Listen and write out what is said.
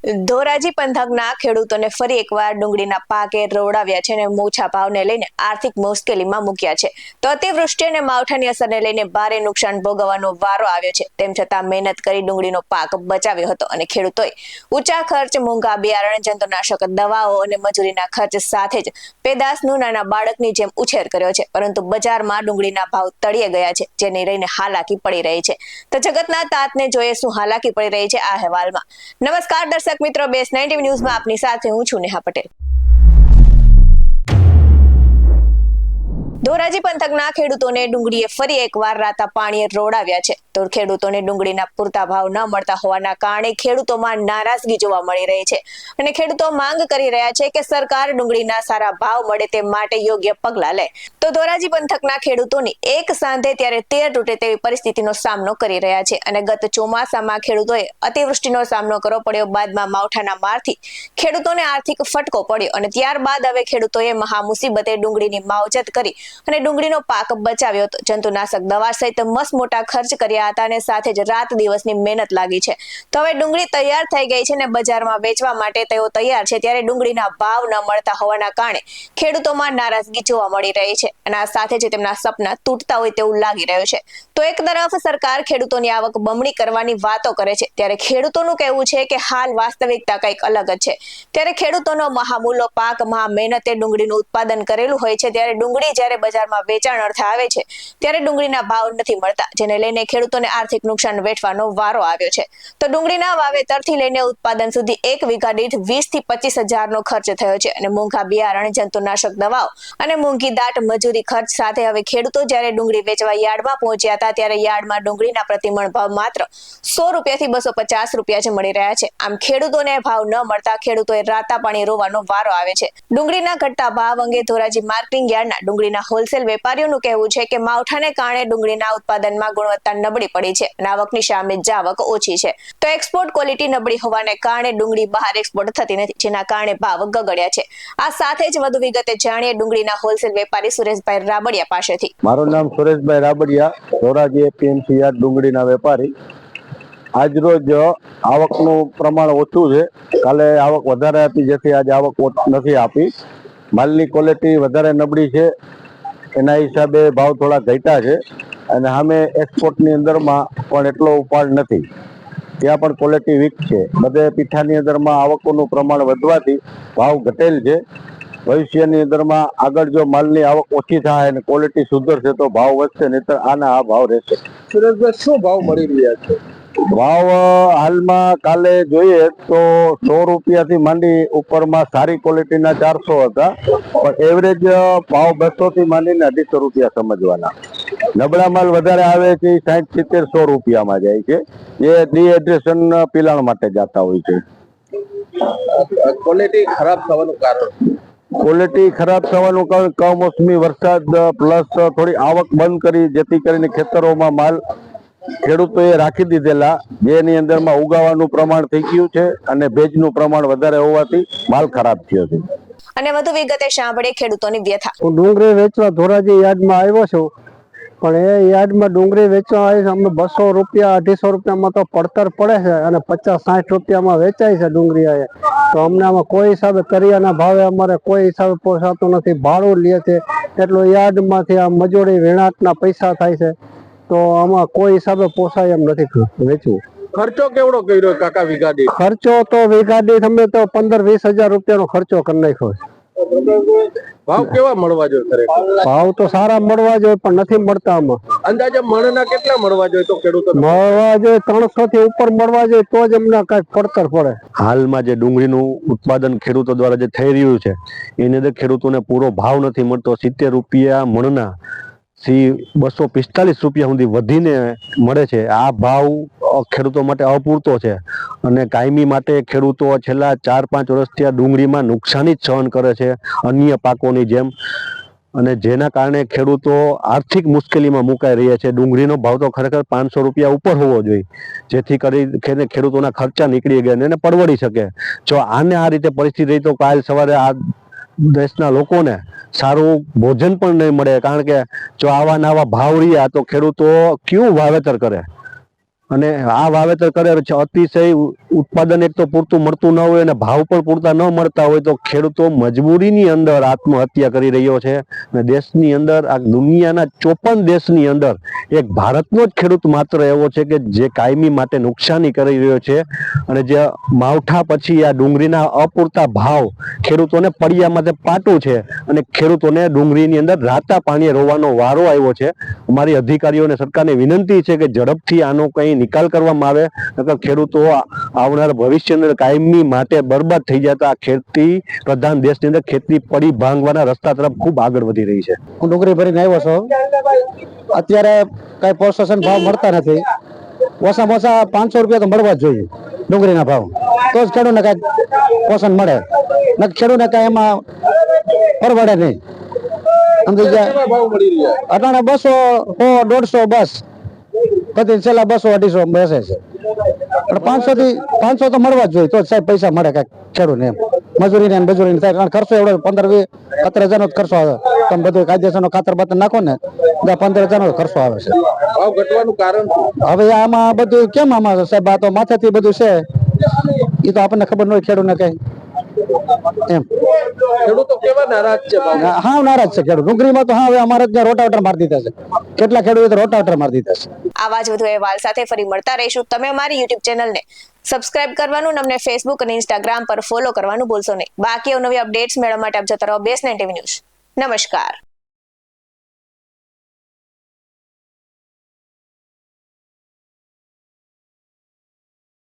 ધોરાજી પંથકના ખેડૂતોને ફરી એકવાર ડુંગળીના પાકે રોવડાવ્યા છે અને મોછા ભાવને લઈને આર્થિક મુશ્કેલીમાં મૂક્યા છે. તો અતિવૃષ્ટિ અને માવઠાની અસરને લઈને ભારે નુકસાન ભોગવવાનો વારો આવ્યો છે. તેમ છતાં મહેનત કરી ડુંગળીનો પાક બચાવ્યો હતો અને ખેડૂતોએ ઊંચા ખર્ચ, મોંઘા બિયારણ, જંતુનાશક દવાઓ અને મજૂરીના ખર્ચ સાથે જ પેદાશનું નાના બાળકની જેમ ઉછેર કર્યો છે. પરંતુ બજારમાં ડુંગળીના ભાવ તળિયે ગયા છે, જેને લઈને હાલાકી પડી રહી છે. તો જગતના તાતને જોઈએ શું હાલાકી પડી રહી છે આ અહેવાલમાં. નમસ્કાર દર્શક મિત્રો, બેસ 90 ન્યૂઝમાં આપની સાથે હું છું નેહા પટેલ. ધોરાજી પંથકના ખેડૂતોને ડુંગળીએ ફરી એકવાર રાતા પાણીએ રોવડાવ્યા છે. તો ખેડૂતોને ડુંગળીના પૂરતા ભાવ ન મળતા હોવાના કારણે ખેડૂતોમાં નારાજગી જોવા મળી રહી છે અને ખેડૂતો માંગ કરી રહ્યા છે કે સરકાર ડુંગળીના સારા ભાવ મળે તે માટે યોગ્ય પગલાં લે. તો ધોરાજી પંથકના ખેડૂતોની એક સાંધે ત્યારે 13 તૂટે તેવી પરિસ્થિતિનો સામનો કરી રહ્યા છે અને ગત ચોમાસામાં ખેડૂતોએ અતિવૃષ્ટિનો સામનો કરવો પડ્યો. બાદમાં માવઠાના મારથી ખેડૂતોને આર્થિક ફટકો પડ્યો અને ત્યારબાદ હવે ખેડૂતોએ મહા મુસીબતે ડુંગળીની માવજત કરી અને ડુંગળીનો પાક બચાવ્યો હતો. જંતુનાશક દવા સહિત મસ્ત મોટા ખર્ચ કર્યા હતા અને સાથે જ રાત દિવસની મહેનત લાગી છે. તો હવે ડુંગળી તૈયાર થઈ ગઈ છે અને બજારમાં વેચવા માટે તેઓ તૈયાર છે. ત્યારે ડુંગળીના ભાવ ન મળતા હોવાના કારણે ખેડૂતોમાં નારાજગી જોવા મળી રહી છે અને આ સાથે જ તેમના સપના તૂટતા હોય તેવું લાગી રહ્યું છે. તો એક તરફ સરકાર ખેડૂતોની આવક બમણી કરવાની વાતો કરે છે, ત્યારે ખેડૂતોનું કહેવું છે કે હાલ વાસ્તવિકતા કંઈક અલગ જ છે. ત્યારે ખેડૂતોનો મહામૂલો પાક, મહા મહેનતે ડુંગળીનું ઉત્પાદન કરેલું હોય છે, ત્યારે ડુંગળી જ્યારે બજારમાં વેચાણ અર્થે આવે છે ત્યારે ડુંગળીના ભાવ નથી મળતા, જેને લઈને ખેડૂતોને આર્થિક નુકસાન વેઠવાનો વારો આવ્યો છે. તો ડુંગળીના વાવેતરથી લઈને ઉત્પાદન સુધી 1 વીઘા દીઠ 20 થી 25 હજારનો ખર્ચ થયો છે અને મોંઘા બિયારણ, જંતુનાશક દવાઓ અને મોંઘી દાટ મજૂરી ખર્ચ સાથે હવે ખેડૂતો જ્યારે ડુંગળી વેચવા યાર્ડમાં પહોંચ્યા હતા ત્યારે યાર્ડમાં ડુંગળીના પ્રતિમણ ભાવ માત્ર 100 રૂપિયાથી 250 રૂપિયા જ મળી રહ્યા છે. આમ ખેડૂતોને ભાવ ન મળતા ખેડૂતોએ રાતા પાણી રોવાનો વારો આવે છે. ડુંગળીના ઘટતા ભાવ અંગે ધોરાજી માર્કેટિંગ યાર્ડના ડુંગળીના હોલસેલ વેપારીઓનું કહેવું છે કે માવઠાને કારણે ડુંગળીના ઉત્પાદનમાં ગુણવત્તા નબળી પડી છે અને આવકની સામે જાવક ઓછી છે. તો એક્સપોર્ટ ક્વોલિટી નબળી હોવાને કારણે ડુંગળી બહાર એક્સપોર્ટ થતી નથી, જેના કારણે ભાવ ગગડ્યા છે. આ સાથે જ વધુ વિગતે જાણીએ ડુંગળીના હોલસેલ વેપારી સુરેશભાઈ રાબડિયા પાસેથી. મારું નામ સુરેશભાઈ રાબડિયા, ધોરાજી એપીએમસી યાર્ડ ડુંગળીના વેપારી. આજરોજ આવકનું પ્રમાણ ઓછું છે. કાલે આવક વધારે આપી, જેથી આજે આવક નથી આપી. માલની ક્વોલિટી વધારે નબળી છે, એના હિસાબે ભાવ થોડા ઘટ્યા છે અને સામે એક્સપોર્ટની અંદરમાં પણ એટલો ઉપાડ નથી, ત્યાં પણ ક્વોલિટી વીક છે. બધે પીઠાની અંદરમાં આવકોનું પ્રમાણ વધવાથી ભાવ ઘટેલ છે. ભવિષ્યની અંદરમાં આગળ જો માલની આવક ઓછી થાય અને ક્વોલિટી સુધરશે તો ભાવ વધશે, નહીતર આના આ ભાવ રહેશે. સુરેશભાઈ, શું ભાવ મળી રહ્યા છે? ભાવ હાલમાં કાલે જોઈએ તો 100 રૂપિયાથી માંડી ઉપરમાં સારી ક્વોલિટીના 400 હતા, પણ એવરેજ ભાવ 200 થી માંડીને 250 રૂપિયા સમજવાના. નબળા માલ વધારે આવે છે, 60, 70, 100 રૂપિયામાં જાય છે, જે ડિહાઇડ્રેશન પિલાણ માટે જતા હોય છે. ક્વોલિટી ખરાબ થવાનું કારણ? ક્વોલિટી ખરાબ થવાનું કારણ કમોસમી વરસાદ પ્લસ થોડી આવક બંધ કરી, જેથી કરીને ખેતરોમાં માલ ખેડૂતોએ રાખી દીધેલા, જેની અંદરમાં ઉગાવાનું પ્રમાણ થઈ ગયું છે અને ભેજનું પ્રમાણ વધારે હોવાથી માલ ખરાબ થયો છે. અને વધુ વિગતે સાંભળીએ ખેડૂતોની વ્યથા. હું ડુંગળી વેચવા ધોરાજી યાર્ડમાં આવ્યો છું, પણ એ યાર્ડમાં ડુંગળી વેચવા આવી છે અમને 200 રૂપિયા 250 રૂપિયામાં તો પડતર પડે છે અને 50-60 રૂપિયામાં વેચાય છે ડુંગળી. તો અમને આમાં કોઈ હિસાબે કરિયાના ભાવે અમારે કોઈ હિસાબે પોસાતું નથી. ભાડું લે છે એટલું યાર્ડમાંથી આ મજૂરી વીણાટના પૈસા થાય છે, તો આમાં કોઈ હિસાબે પોસાય એમ નથી વેચવું. ખર્ચો કેવડો કર્યો કાકા વીઘા દીઠ? ખર્ચો તો વીઘા દીઠ અમે તો 15-20 હજાર રૂપિયાનો ખર્ચો કરી નાખ્યો છે. ભાવ કેવા મળવા જોઈએ? ભાવ તો સારા મળવા જોઈએ પણ નથી મળતા. આમાં અંદાજે મણના કેટલા મળવા જોઈએ તો ખેડૂતો મળવા જોઈએ? 300 થી ઉપર મળવા જોઈએ તો જ અમને કઈક પડતર પડે. હાલમાં જે ડુંગળીનું ઉત્પાદન ખેડૂતો દ્વારા જે થઈ રહ્યું છે એની અંદર ખેડૂતોને પૂરો ભાવ નથી મળતો. 70 રૂપિયા મણના થી 245 રૂપિયા સુધી વધીને મળે છે. આ ભાવ ખેડૂતો માટે અપૂરતો છે અને કાયમી માટે ખેડૂતો છેલ્લા 4-5 વર્ષથી આ ડુંગળીમાં નુકસાની જ સહન કરે છે અન્ય પાકોની જેમ, અને જેના કારણે ખેડૂતો આર્થિક મુશ્કેલીમાં મુકાઈ રહ્યા છે. ડુંગળીનો ભાવ તો ખરેખર 500 રૂપિયા ઉપર હોવો જોઈએ, જેથી કરી ખેડૂતોના ખર્ચા નીકળી ગયા અને પરવડી શકે. જો આને આ રીતે પરિસ્થિતિ રહી તો કાલ સવારે આ દેશના લોકોને સારું ભોજન પણ નહીં મળે, કારણ કે જો આવા નવા ભાવ રહ્યા તો ખેડૂતો ક્યું વાવેતર કરે. અને આ વાવેતર કરે છે અતિશય ઉત્પાદન એક તો પૂરતું મળતું ન હોય અને ભાવ પણ પૂરતા ન મળતા હોય તો ખેડૂતો મજબૂરીની અંદર આત્મહત્યા કરી રહ્યો છે. અને દેશની અંદર આ દુનિયાના 54 દેશની અંદર એક ભારતનો જ ખેડૂત માત્ર એવો છે કે જે કાયમી માટે નુકસાની કરી રહ્યો છે. અને જે માવઠા પછી આ ડુંગળીના અપૂરતા ભાવ ખેડૂતોને પડ્યામાં પાટું છે અને ખેડૂતોને ડુંગળીની અંદર રાતા પાણીએ રોવાનો વારો આવ્યો છે. અમારી અધિકારીઓને સરકારને વિનંતી છે કે ઝડપથી આનો કંઈ નિકાલ કરવામાં આવે, નકર ખેડૂતો આવનાર ભવિષ્યની અંદર કાયમી માટે બરબાદ થઈ જતા આ ખેતી પ્રધાન દેશની અંદર ખેતી પડી ભાંગવાના રસ્તા તરફ ખૂબ આગળ વધી રહી છે. હું ડુંગળી ભરીને આવ્યો છું. અત્યારે કઈ પ્રોસેસન ભાવ મળતા નથી. ઓછામાં ઓછા 500 રૂપિયા તો મળવા જ જોઈએ ડુંગળીના ભાવ, તો જ ખેડૂતને કઈ પોષણ મળે. ન ખેડૂતને કઈ એમાં પરવડે નહીં. સમજી ગયા? કેટલા ભાવ મળી રહ્યા? અટાણે 200, 150 બસ પછી છેલ્લા 200-250 બેસે છે. પણ 500 તો મળવા જ જોઈએ, તો જ સાહેબ પૈસા મળે કઈક ખેડૂતને. એમ મજૂરી ને થાય, કારણ ખર્ચો એવડો 15-17 હજારનો ખર્ચો આવે. તમે બધું કાયદેસરનો ખાતર બાતર નાખો ને 15 હજારનો ખર્ચો આવે છે. ભાવ ઘટવાનું કારણ શું? હવે આમાં બધું કેમ આમાં સાહેબ, આ તો માથેથી બધું છે, એ તો આપણને ખબર ન હોય ખેડૂતને કઈ. એમ ખેડૂતો કેવા નારાજ છે ભાવ? હા નારાજ છે ખેડૂત. ડુંગળીમાં તો હા હવે અમારે ત્યાં રોટાવેટર મારી દીધા છે. કેટલા ખેડૂતો રોટાવેટર મારી દીધા છે. આવા જ વધુ અહેવાલ સાથે ફરી મળતા રહીશું. તમે અમારી યુટ્યુબ ચેનલને સબસ્ક્રાઇબ કરવાનું, અમને ફેસબુક અને ઇન્સ્ટાગ્રામ પર ફોલો કરવાનું ભૂલશો નહીં. બાકી નવી અપડેટ્સ મેળવવા માટે આપ જોતા રહો BS9 TV ન્યૂઝ. નમસ્કાર.